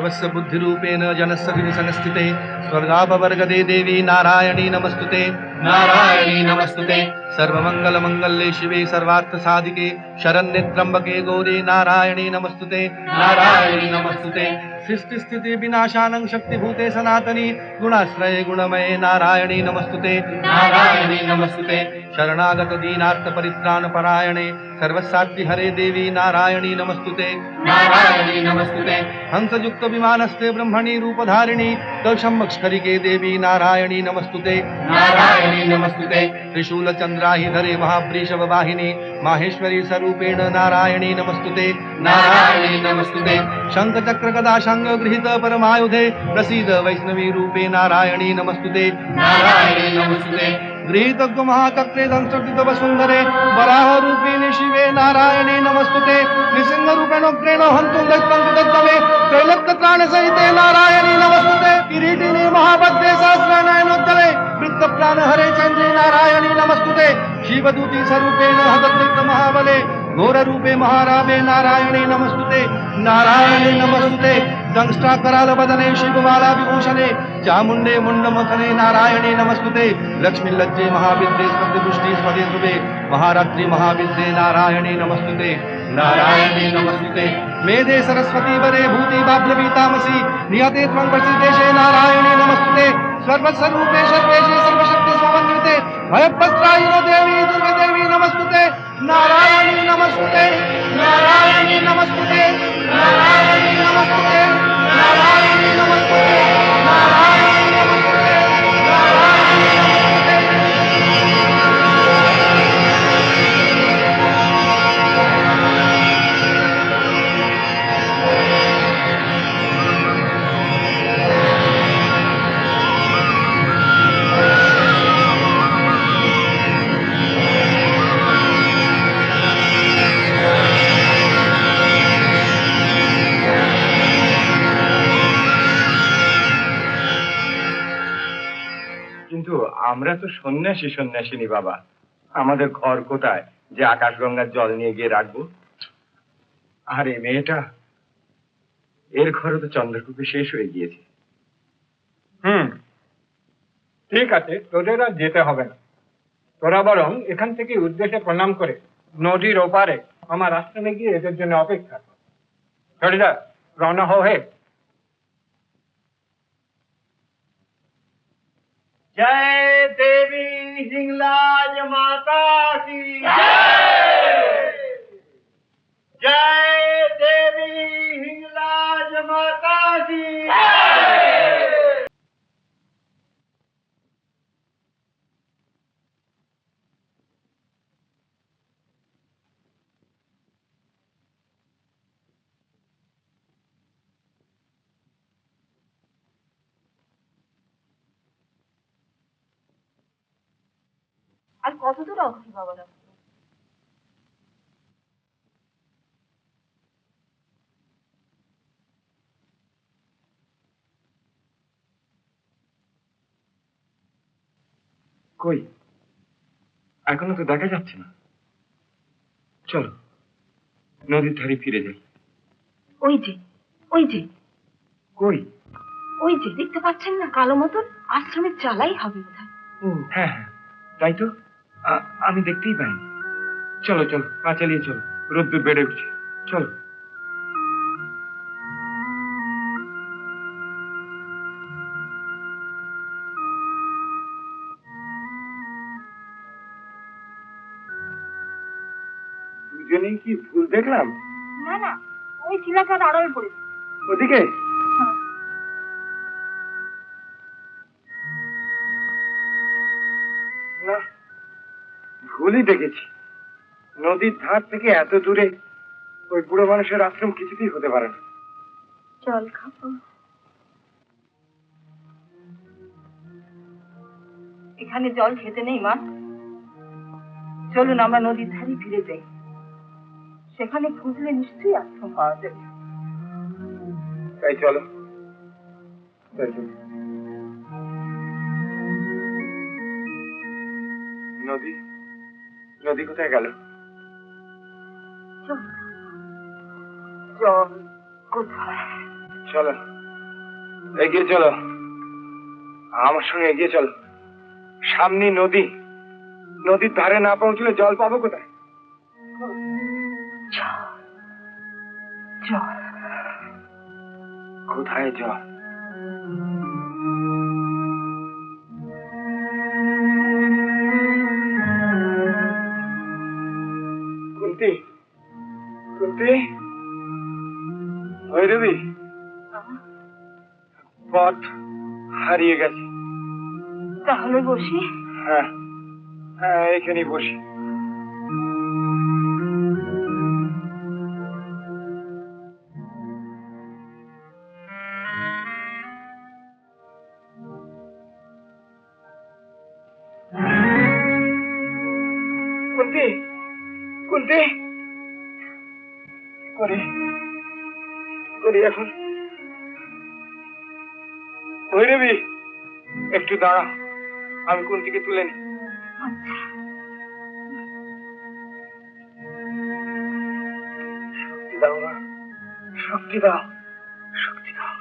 सर्वस्य बुद्धिरूपेण जनस्य हृदि संस्थिते स्वर्गापवर्गदे देवी नारायणी नमस्तुते नारायणी नमस्तुते सर्वमंगलमंगल्ये शिवे सर्वार्थसाधिके शरण्ये त्र्यंबके गौरी नारायणी नमस्तुते नारायणी नमस्तुते सृष्टि स्थिति विनाशानं शक्तिभूते सनातनी गुणाश्रये गुणमये नारायणी नमस्तुते नारायणी नमस्तुते शरणागत दीनार्थ परित्राण परायणे सर्वसात्ति हरे देवी नारायणी नमस्तुते नारायणी नमस्तुते हंसयुक्त विमानस्ते ब्रह्मणी रूपधारिणी कौशम्भक्षरिके देवी नारायणी नमस्तुते नारायणी नमस्तुते त्रिशूल चंद्राहिधरे महावृषभ वाहिनी माहेश्वरी स्वरूपेण नारायणी नमस्तुते नारायणी नमस्तुते शंख चक्र गदा शंख गृहीत परमायुधे प्रसीद वैष्णवी रूपे नारायणी नमस्तुते नारायणी नमस्तुते गृहीत महाचक्रे संस्कृत वसुंधरे वराह रूपिणी शिवे नारायणी नमस्तुते नृसिंह रूपेण उग्रेण हंतुं दैत्यं तद्दमे त्रैलोक्यत्राण सहिते नारायणी नमस्तुते किरीटिनी महाभद्रे सहस्रनयनोज्ज्वले वृत्त प्राण हरे चंद्रे नारायणी नमस्तुते शिवदूती स्वरूपेण हतद्दैत्य महाबले घोर रूपे महारावे नारायणी नमस्तुते नारायणी नमस्तुते दंष्टा कराल बदने शिवमाला विभूषणे चामुंडे मुंडमथने नारायणी नमस्तुते लक्ष्मी लज्जे महाविद्ये स्पतिदुष्टि स्वदे ध्रुवे महारात्रि महाविद्ये नारायणी नमस्तुते नारायणी नमस्तुते मेधे सरस्वती वरे भूति बाभ्रवी तामसी नियते त्वं प्रसीदेशे नारायणी नमस्तुते सर्वस्वरूपे सर्वेशे सर्वशक्ति समन्विते भयपत्रायिनो देवी दुर्गे देवी नमस्तुते नारायणी नमस्तुते नारायणी नमस्तुते नारायणी नमस्तुते नारायणी नमस्तुते नारायणी नमस्तुते नारायणी नमस्तुते আমরা তো সন্ন্যাসী সন্ন্যাসিনী বাবা, আমাদের ঘর কোথায় যে আকাশগঙ্গার জল নিয়ে গিয়ে রাখবো? আর এই মেয়েটা, এর ঘরে তো চন্দ্রকূপে শেষ হয়ে গিয়েছে। ঠিক আছে, তোদের আর যেতে হবে না। তোরা বরং এখান থেকে উদ্দেশ্যে প্রণাম করে নদীর ওপারে আমার আশ্রমে গিয়ে এদের জন্য অপেক্ষা কর। চলে যা, রওনা হও হে। जय देवी हिंगलाज माता की जय देवी हिंगलाज माता की আর কত দূর অবধি বাবা রাখবো? কই, এখনো তো দেখা যাচ্ছে না। চলো নদীর ধারে ফিরে যাই। ওই যে, ওই যে, কই? ওই যে দেখতে পাচ্ছেন না, কালো মতন আশ্রমের চালাই হবে বোধহয়। ও হ্যাঁ হ্যাঁ, তাই তো, আমি দেখতেই পাইনি। চলো চলো, পা চালিয়ে চলো, রোদ্দুর বেড়ে উঠছে। চলো। দুজনেই কি ভুল দেখলাম? না না, ওই শিলাকার আড়াল পড়েছে ওদিকে। না, ভুলই দেখেছি। নদীর ধার থেকে এত দূরে ওই বুড়ো মানুষের আশ্রম কিছুতেই হতে পারে না। জল খাবো? এখানে জল খেতে নেই মা, চলুন আমরা নদীর ধারে ফিরে যাই, সেখানে খুঁজলে নিশ্চয়ই আশ্রম পাওয়া যাবে। তাই চলো। তাই চলো। নদী, নদী কোথায় গেল? জল কোথায়? চলো। এগিয়ে চলো, আমার সঙ্গে এগিয়ে চলো। সামনে নদী, নদীর ধারে না পৌঁছলে জল পাবো কোথায়? জল কোথায় জল? কুন্তি, কুন্তি, ভৈরবী, পথ হারিয়ে গেছে। তাহলে বসি। হ্যাঁ হ্যাঁ, এখানেই বসি। কুন্তি, কুন্তি, করি করি এখন? ভৈরবী, একটু দাঁড়া, আমি কুন্তিকে তুলে নি। আচ্ছা, শক্তি দাও মা, শক্তি দাও, শক্তি দাও,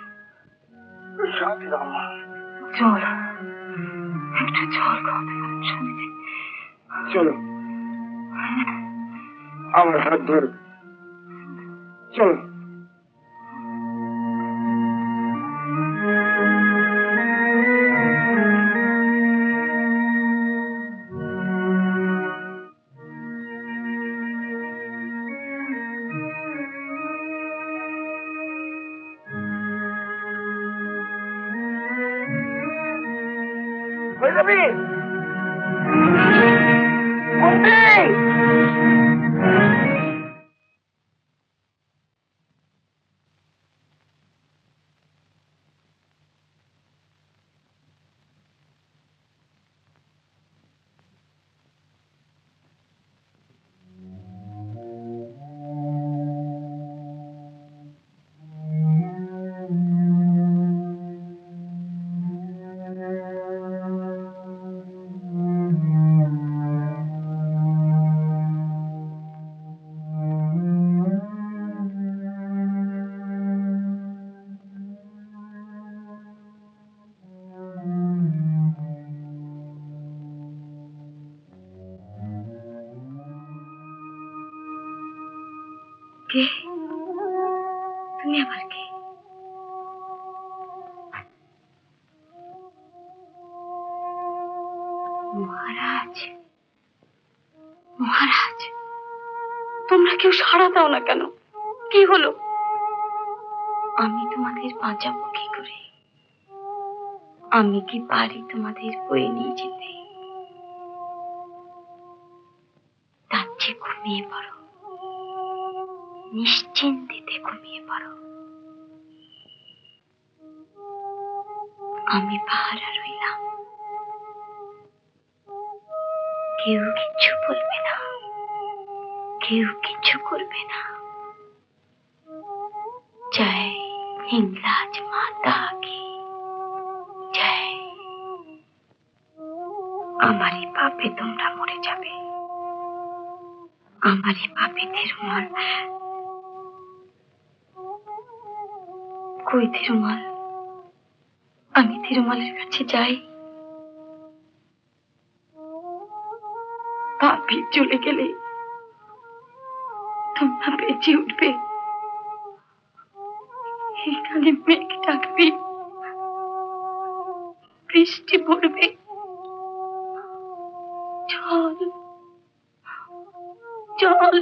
শক্তি দাও মা। জল, একটু জল খাওয়াতে পারেন স্বামীজি? চলো, আমার হাত ধরো, চলো। ভৈরবী, কুন্তি! কে তুমি? আবার কে? মহারাজ, মহারাজ, তোমরা কেউ সাড়া দাও না কেন? কি হলো? আমি তোমাদের বাঁচাবো কি করে? আমি কি পারি তোমাদের বয়ে নিয়ে যেতে? তার চেয়ে ঘুমিয়ে পড়ো, নিশ্চিন্তে ঘুমিয়ে পড়ো। আমি পাহারা রইলাম, কেউ কিছু বলবে না, কেউ কিছু করবে না। জয় হিংলাজ মাতা কি জয়। আমারই পাপে তোমরা মরে যাবে, আমারই পাপে তিরুমাল। কই তিরুমাল? আমি তিরুমালের কাছে যাই। পাপি চলে গেলে তোমরা বেঁচে উঠবে। এখানে মেঘ ডাকবে, বৃষ্টি পড়বে, জল জল,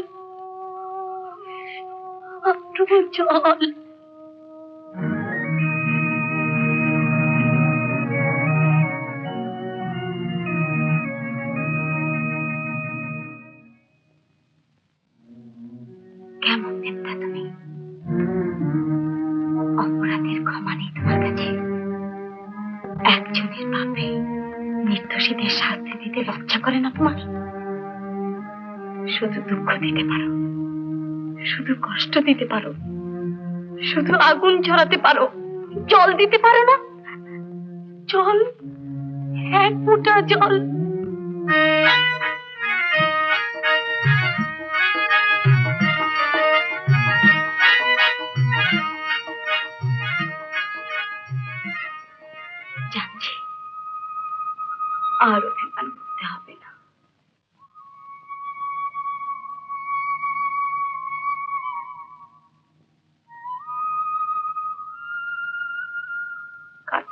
আরো জল। কেমন দেবতা তুমি? অপরাধের ক্ষমা নেই তোমার কাছে। একজনের পাপে নির্দোষীদের শাস্তি দিতে লজ্জা করে না তোমার? শুধু দুঃখ দিতে পারো, শুধু কষ্ট দিতে পারো, শুধু আগুন ঝরাতে পারো, জল দিতে পারো না? জল, এক ফোঁটা জল।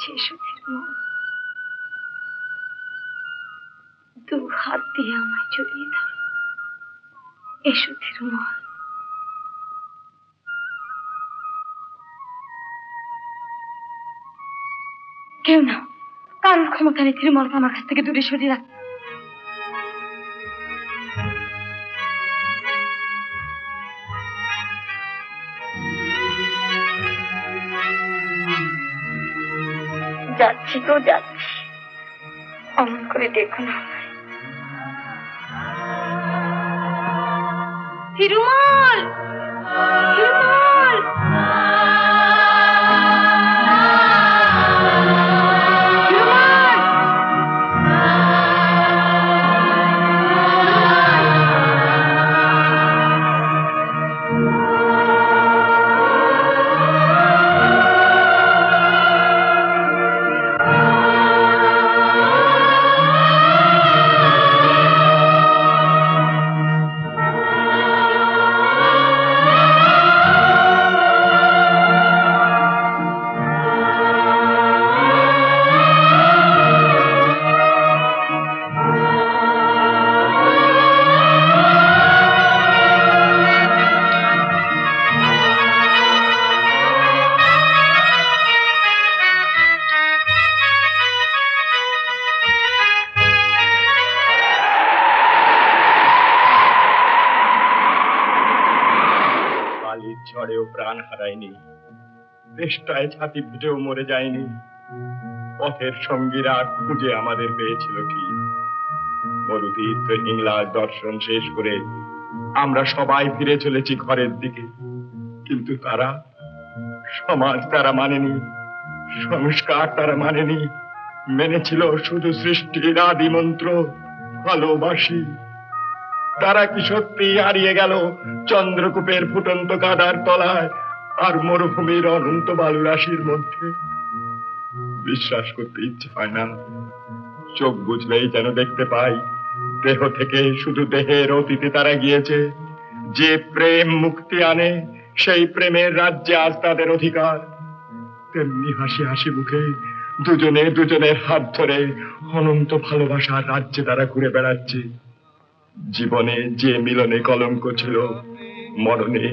যাচ্ছে সুধীর মন, দু হাত দিয়ে আমায় জড়িয়ে ধরো এ সুধীর মন। কেউ না, কারোর ক্ষমতা নেই তিরুমলকে আমার কাছ থেকে দূরে সরিয়ে রাখতে। যাচ্ছি তো যাচ্ছি, অমন করে দেখো না আমায়। তিরুমল, তিরুমল, বালির ঝড়েও প্রাণ হারায়নি, চেষ্টায় ছাতি ফুটেও মরে যায়নি। পথের সঙ্গীরা খুঁজে আমাদের পেয়েছিল ঠিক। মরুতীর্থ হিংলার দর্শন শেষ করে আমরা সবাই ফিরে চলেছি ঘরের দিকে, কিন্তু তারা, সমাজ তারা মানেনি, সংস্কার তারা মানেনি, মেনেছিল শুধু সৃষ্টির আদি মন্ত্র ভালোবাসি। তারা কি সত্যি হারিয়ে গেল চন্দ্রকূপের ফুটন্ত কাদার তলায় আর মরুভূমির অনন্ত বালুরাশির মধ্যে? বিশ্বাস করতে ইচ্ছে হয় না, চোখ বুঝলেই যেন দেখতে পাই দেহ থেকে শুধু দেহের অতীতে তারা গিয়েছে। যে প্রেম মুক্তি আনে সেই প্রেমের রাজ্যে আজ তাদের অধিকার। তেমনি হাসি হাসি মুখে দুজনে দুজনের হাত ধরে অনন্ত ভালোবাসার রাজ্যে তারা ঘুরে বেড়াচ্ছে। জীবনে যে মিলনে কলঙ্ক ছিল, মরণে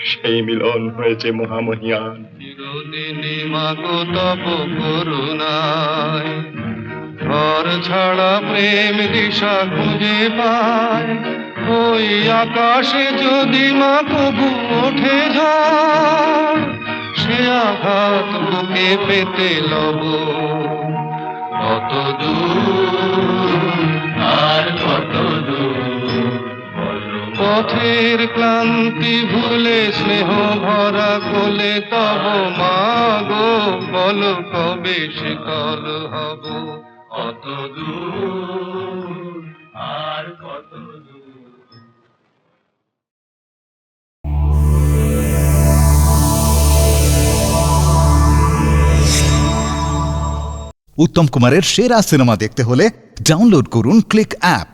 সেই মিলন হয়েছে মহামহিয়ান। চিরদিনই মাগো তব করুণায় ঘর ছাড়া প্রেম দিশা খুঁজে পায়। ওই আকাশে যদি মা কবু ওঠে ঝড়, সে আঘাত বুকে পেতে লব। কত দূর আর কত দূর, পথের ক্লান্তি ভুলে স্নেহ ভরা কোলে তব মা গো, বলো কবে শিকল হব। কত দূর আর কত দূর। উত্তম কুমারের সেরা সিনেমা দেখতে হলে ডাউনলোড করুন ক্লিক অ্যাপ।